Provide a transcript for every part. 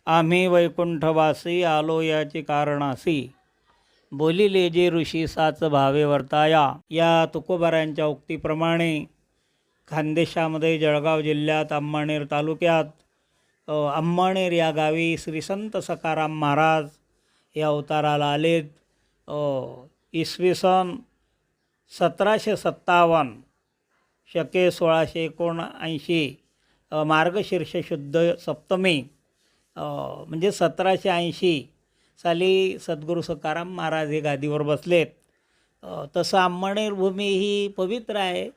आम्ही वैकुंठवासी आलो याचे कारणासी, बोलिले जे ऋषी साच भावे वर्ताया. या तुकोबारांच्या उक्तीप्रमाणे खानदेशामध्ये जळगाव जिल्ह्यात अंमळनेर तालुक्यात अंमळनेर या गावी श्री संत सखाराम महाराज या अवताराला आलेत. इसवी सन 1757 शके 1679 मार्गशीर्ष शुद्ध सप्तमी म्हणजे 1780 साली सद्गुरू सखाराम महाराज हे गादीवर बसलेत. तसं अंमळनेर भूमी ही पवित्र आहे.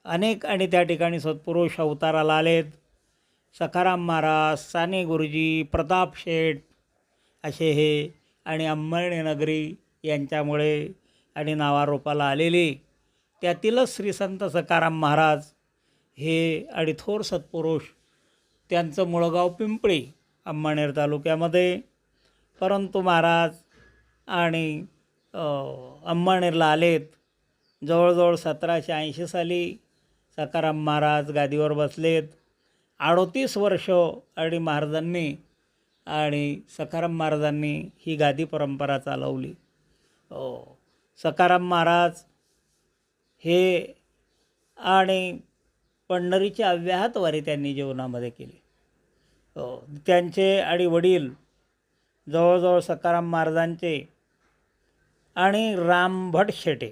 अनेक आणि त्या ठिकाणी सत्पुरुष अवताराला आलेत. सखाराम महाराज, साने गुरुजी, प्रताप शेठ असे हे आणि अंमळनेर नगरी यांच्यामुळे आणि नावारूपाला आलेली त्यातीलच श्री संत सखाराम महाराज हे आणि थोर सत्पुरुष. त्यांचं मुळगाव पिंपळी अंमळनेर तालुक्यामध्ये. परंतु महाराज आणि अंमळनेरला आलेत. जवळजवळ 1780 साली सखाराम महाराज गादीवर बसलेत. 38 वर्ष आणि महाराजांनी आणि सखाराम महाराजांनी ही गादी परंपरा चालवली. सखाराम महाराज हे आणि पंढरीची अव्याहत वारी त्यांनी जीवनामध्ये केली. त्यांचे आणि वडील जवळजवळ सखाराम महाराजांचे आणि रामभट शेटे,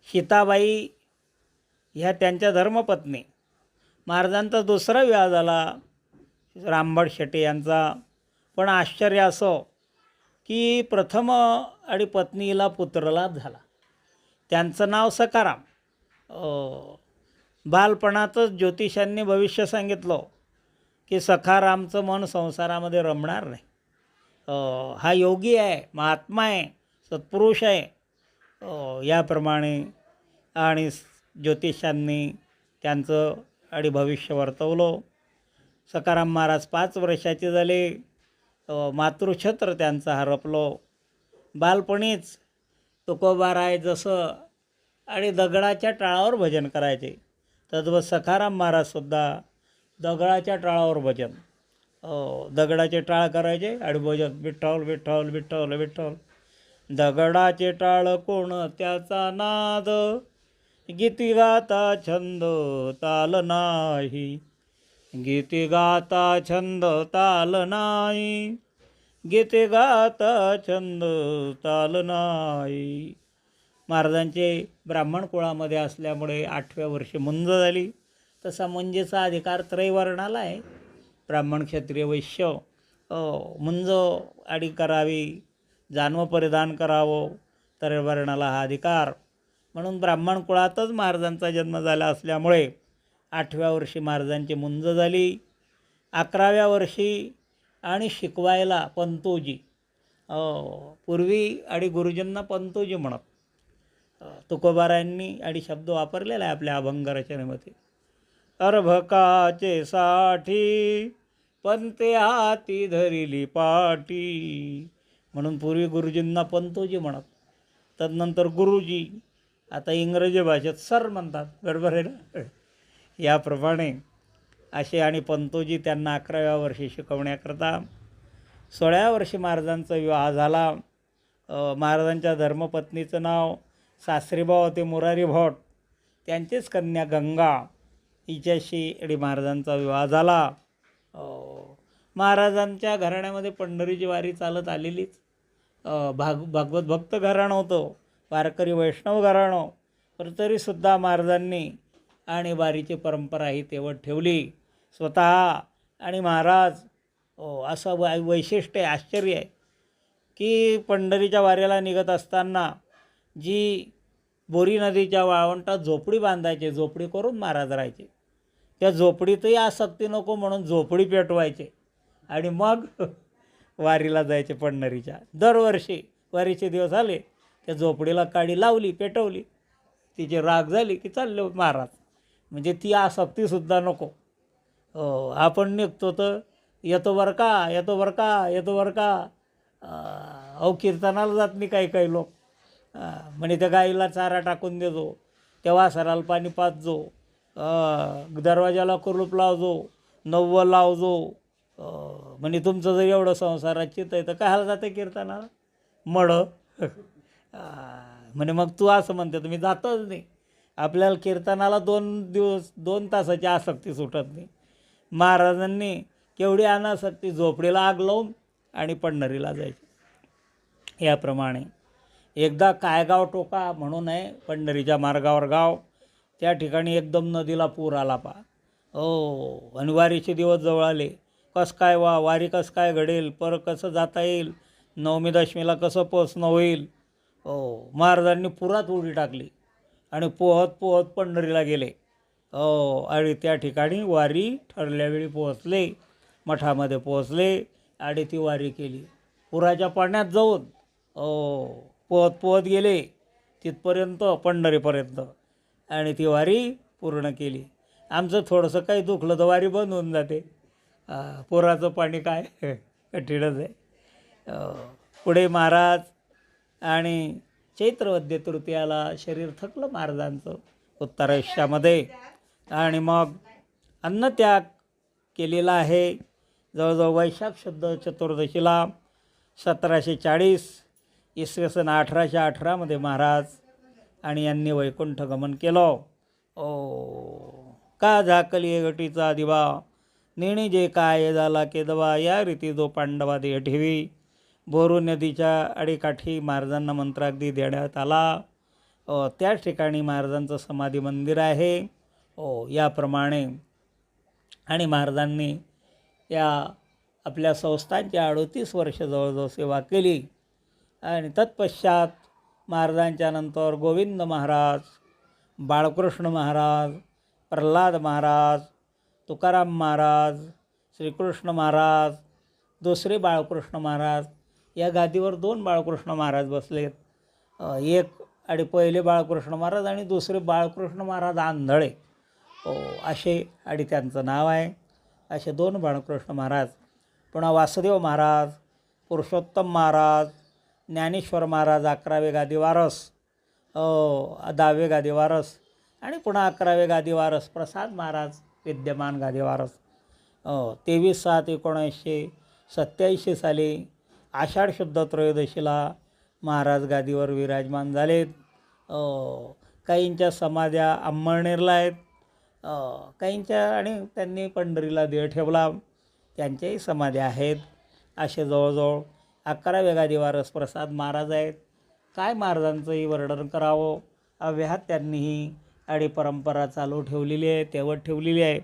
सीताबाई ह्या त्यांच्या धर्मपत्नी. महाराजांचा दुसरा विवाह झाला रामभट शेटे यांचा. पण आश्चर्य असं की प्रथम आणि पत्नीला पुत्रलाभ झाला. त्यांचं नाव सखाराम. बालपणातच ज्योतिषांनी भविष्य सांगितलं की सखारामचं मन संसारामध्ये रमणार नाही. हा योगी आहे, महात्मा आहे, सत्पुरुष आहे. याप्रमाणे आणि ज्योतिषांनी त्यांचं आणि भविष्य वर्तवलं. सखाराम महाराज 5 वर्षाचे झाले. मातृछत्र त्यांचं हरपलं. बालपणीच तुकोबाराय जसं आणि दगडाच्या टाळावर भजन करायचे, तद्वत सखाराम महाराजसुद्धा दगडाच्या टाळावर भजन. दगडाचे टाळ करायचे आणि भजन विठ्ठल विठ्ठल विठ्ठल विठ्ठल. दगडाचे टाळ कोण त्याचा नाद, गीती गाता छंद ताल नाही. गीती गाता छंद ताल नाही. गीते गाता छंद ताल नाही. महाराजांचे ब्राह्मण कुळामध्ये असल्यामुळे 8व्या वर्षी मुंज झाली. तसा मुंजेचा अधिकार त्रैवर्णाला आहे. ब्राह्मण, क्षत्रिय, वैश्य मुंज आडी करावी, जानवं परिधान करावं, त्रैवर्णाला हा अधिकार. म्हणून ब्राह्मण कुळातच महाराजांचा जन्म झाला असल्यामुळे 8व्या वर्षी महाराजांची मुंज झाली. 11व्या वर्षी आणि शिकवायला पंतोजी. पूर्वी आणि गुरुजींना पंतोजी म्हणत. तुकोबारायांनी आणि शब्द वापरलेला आहे आपल्या अभंग रचनेमध्ये. अर्भकाचे साठी पंते हाती धरिली पाटी, म्हणून पूर्वी गुरुजींना पंतोजी म्हणत. तदनंतर गुरुजी, आता इंग्रजी भाषेत सर म्हणतात. बरोबर आहे ना. याप्रमाणे असे आणि पंतोजी त्यांना 11व्या वर्षी शिकवण्याकरता. 16व्या वर्षी महाराजांचा विवाह झाला. महाराजांच्या धर्मपत्नीचं नाव सासरीबाव होते मुरारी भट. त्यांचीच कन्या गंगा हिच्याशी आणि महाराजांचा विवाह झाला. महाराजांच्या घराण्यामध्ये पंढरीची वारी चालत आलेलीच. भागवत भक्त घराणं होतं, वारकरी वैष्णव घराणं. पण तरीसुद्धा महाराजांनी आणि वारीची परंपरा ही तेवढ ठेवली स्वतः. आणि महाराज असं वैशिष्ट्य आहे, आश्चर्य आहे की पंढरीच्या वारीला निघत असताना जी बोरी नदीच्या वाळवंटात झोपडी बांधायचे, झोपडी करून महाराज राहायचे. त्या झोपडीतही आसक्ती नको म्हणून झोपडी पेटवायचे आणि मग वारीला जायचे पंढरीच्या. दरवर्षी वारीचे दिवस आले, त्या झोपडीला काडी लावली, पेटवली, तिची राग झाली की चालले महाराज. म्हणजे ती आसक्तीसुद्धा नको. आपण निघतो तर येतो बरं का, येतो बरं का, येतो बरं का. कीर्तनाला जात नाही काही काही लोक. म्हणे त्या गाईला चारा टाकून देतो, त्या वासराला पाणी पाजतो, दरवाजाला कुलूप लावजो, नव्वं लावजो, म्हणजे तुमचं जर एवढं संसारात चित्त आहे तर कायला जाते कीर्तनाला मळं म्हणजे मग तू असं म्हणते तुम्ही जातच नाही. आपल्याला कीर्तनाला 2 तासाची आसक्ती सुटत नाही. महाराजांनी केवढी अनासक्ती, झोपडीला आग लावून आणि पंढरीला जायची. याप्रमाणे एकदा कायगाव टोका म्हणून आहे पंढरीच्या मार्गावर गाव, त्या ठिकाणी एकदम नदीला पूर आला पा. आणि वारीचे दिवस जवळ आले. कसं काय वारी कसं काय घडेल, पर कसं जाता येईल, नवमी दशमीला कसं पोचणं होईल. महाराजांनी पुरात उडी टाकली आणि पोहत पोहत पंढरीला गेले. आणि त्या ठिकाणी वारी ठरल्या वेळी पोहोचले, मठामध्ये पोहोचले आणि ती वारी केली. पुराच्या पाण्यात जाऊन पोहत पोहत गेले तिथपर्यंत, पंढरीपर्यंत, आणि ती वारी पूर्ण केली. आमचं थोडंसं काही दुखलं तर वारी बंद होऊन जाते. पुराचं पाणी काय कठीणच आहे. पुढे महाराज आणि चैत्रवद्य तृतीयाला शरीर थकलं महाराजांचं उत्तरायुष्यामध्ये, आणि मग अन्नत्याग केलेला आहे. जवळजवळ वैशाख शुद्ध चतुर्दशीला 1740 इसवी सन 1818 महाराज आणि यांनी वैकुंठ गमन केलं. का झाकली गटीचा दिवा, नेणे जे काय झाला केदवा, या रीती जो पांडवा देह ठेवी. बोरू नदीच्या अडीकाठी महाराजांना मंत्राग्नी देण्यात आला. त्याच ठिकाणी महाराजांचं समाधी मंदिर आहे. याप्रमाणे आणि महाराजांनी या आपल्या संस्थांची 38 वर्ष जवळजवळ सेवा केली. आणि तत्पश्चात महाराजांच्या नंतर गोविंद महाराज, बाळकृष्ण महाराज, प्रल्हाद महाराज, तुकाराम महाराज, श्रीकृष्ण महाराज, दुसरे बाळकृष्ण महाराज, या गादीवर 2 बाळकृष्ण महाराज बसलेत. एक आणि पहिले बाळकृष्ण महाराज आणि दुसरे बाळकृष्ण महाराज आंधळे, असे आणि त्यांचं नाव आहे. असे 2 बाळकृष्ण महाराज. पुन्हा वासुदेव महाराज, पुरुषोत्तम महाराज, ज्ञानेश्वर महाराज 11वे गादीवारस, 10वे गादीवारस, आणि पुन्हा 11वे गादीवारस प्रसाद महाराज विद्यमान गादीवारस. 23/7/1987 साली आषाढ शुद्ध त्रयोदशीला महाराज गादीवर विराजमान झालेत. काहींच्या समाध्या अंमळनेरला आहेत, काहींच्या आणि त्यांनी पंढरीला देह ठेवला, त्यांच्याही समाध्या आहेत. असे जवळजवळ 11व्या गादीवारस प्रसाद महाराज आहेत. काय महाराजांचंही वर्णन करावं, अव्याहत त्यांनी ही आणि परंपरा चालू ठेवलेली आहे, तेवढ ठेवलेली आहे.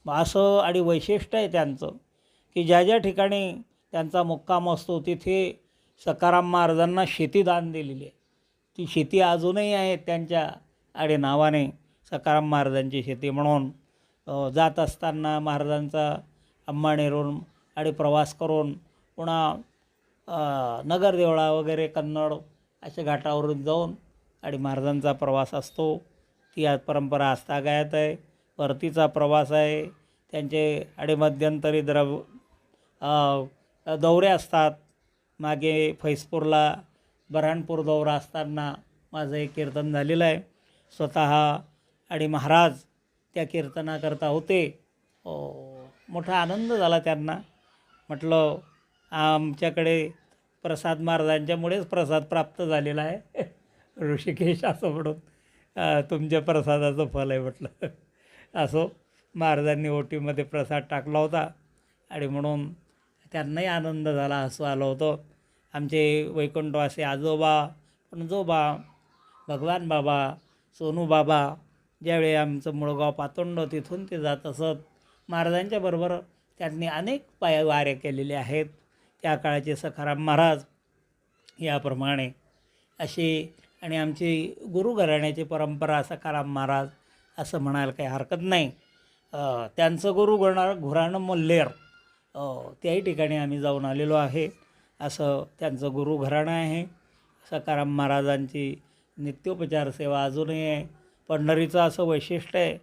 असं आणि वैशिष्ट्य आहे त्यांचं की ज्या ज्या ठिकाणी त्यांचा मुक्काम असतो तिथे सखाराम महाराजांना शेती दान दिलेली आहे. ती शेती अजूनही आहे त्यांच्या आणि नावाने, सखाराम महाराजांची शेती म्हणून. जात असताना महाराजांचा अंबानेरहून आणि प्रवास करून पुन्हा नगरदेवळा वगैरे कन्नड अशा घाटावरून जाऊन आणि महाराजांचा प्रवास असतो. ती आज परंपरा आजतागायत आहे. परतीचा प्रवास आहे त्यांचे. आणि मध्यंतरी दौरे असतात. मागे फैजपूरला बऱ्हाणपूर दौरा असताना माझं एक कीर्तन झालेलं आहे स्वतः, आणि महाराज त्या कीर्तनाकरता होते. मोठा आनंद झाला त्यांना. म्हटलं आमच्याकडे प्रसाद महाराजांच्यामुळेच प्रसाद प्राप्त झालेला आहे ऋषिकेश, असं म्हणून तुमच्या प्रसादाचं फल आहे म्हटलं. असो, महाराजांनी ओटीमध्ये प्रसाद टाकला होता आणि म्हणून त्यांनाही आनंद झाला, हसू आलं होतं. आमचे वैकुंठवासी आजोबा, पणजोबा, भगवान बाबा, सोनू बाबा, ज्यावेळी आमचं मुळगाव पातोंड तिथून ते जात असत. महाराजांच्या बरोबर त्यांनी अनेक वाऱ्या केलेल्या आहेत. त्या काळाचे सखाराम महाराज. याप्रमाणे अशी आणि आमची गुरुघराण्याची परंपरा सखाराम महाराज असं म्हणायला काही हरकत नाही. त्यांचं घराणं मल्हेर, त्याही ठिकाणी आम्ही जाऊन आलेलो आहे. असं त्यांचं गुरुघराणं आहे. सखाराम महाराजांची नित्योपचार सेवा अजूनही आहे. पंढरीचं असं वैशिष्ट्य आहे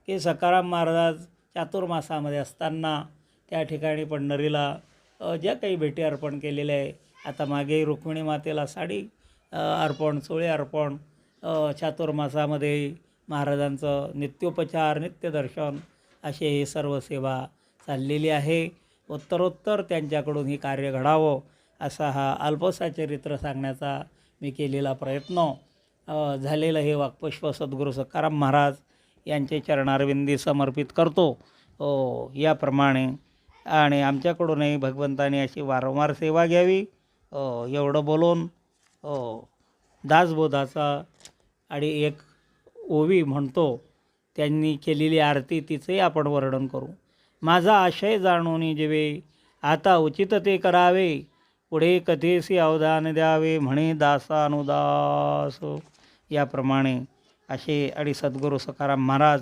की सखाराम महाराज चातुर्मासामध्ये असताना त्या ठिकाणी पंढरीला ज्या काही भेटी अर्पण केलेल्या आहे. आता मागे रुक्मिणी मातेला साडी अर्पण, चोळे अर्पण, चातुर्मासामध्ये महाराजांचं नित्योपचार, नित्यदर्शन, असे हे सर्व सेवा चाललेली आहे. उत्तरोत्तर त्यांच्याकडून हे कार्य घडावं असा हा अल्पसा चरित्र सांगण्याचा मी केलेला प्रयत्न. झालेलं हे वाक्पुष्प सद्गुरू सखाराम महाराज यांचे चरणारविंदी समर्पित करतो. याप्रमाणे आणि आमच्याकडूनही भगवंताने अशी वारंवार सेवा घ्यावी एवढं बोलून दासबोधाचा आणि एक ओवी म्हणतो त्यांनी केलेली आरती तिचंही आपण वर्णन करू. माझा आशय जाणून जेवे आता उचित ते करावे, पुढे कथेसी अवधान द्यावे म्हणे दासानुदास. याप्रमाणे असे आणि सद्गुरू सखाराम महाराज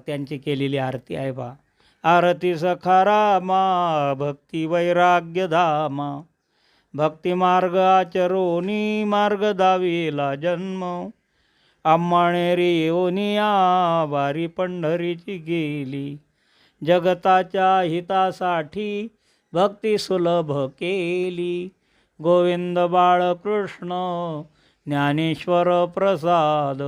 त्यांची केलेली आरती आहे बा. आरती सखारामा भक्ती वैराग्य धामा, भक्ती मार्ग आचरोनी मार्ग दावीला जन्म, आम्हाणेरी येऊनिया वारी पंढरीची गेली, जगताच्या हितासाठी भक्ती सुलभ केली, गोविंद बाळकृष्ण ज्ञानेश्वर प्रसाद,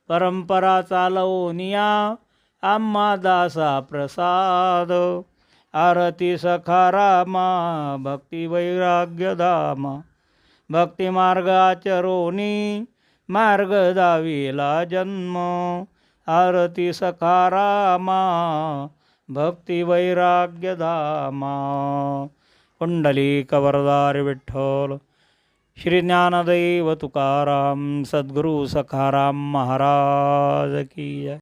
परंपरा चालवनिया आम्हा दासा प्रसाद, आरती सखारामा भक्ती वैराग्य धामा, भक्ती मार्ग आचरोनी मार्ग दावीला जन्म, आरती सखारामा भक्ती वैराग्य धामा. पुंडलिक वरदारी विठ्ठल श्री ज्ञानदेव तुकाराम सद्गुरू सखाराम महाराज की जय.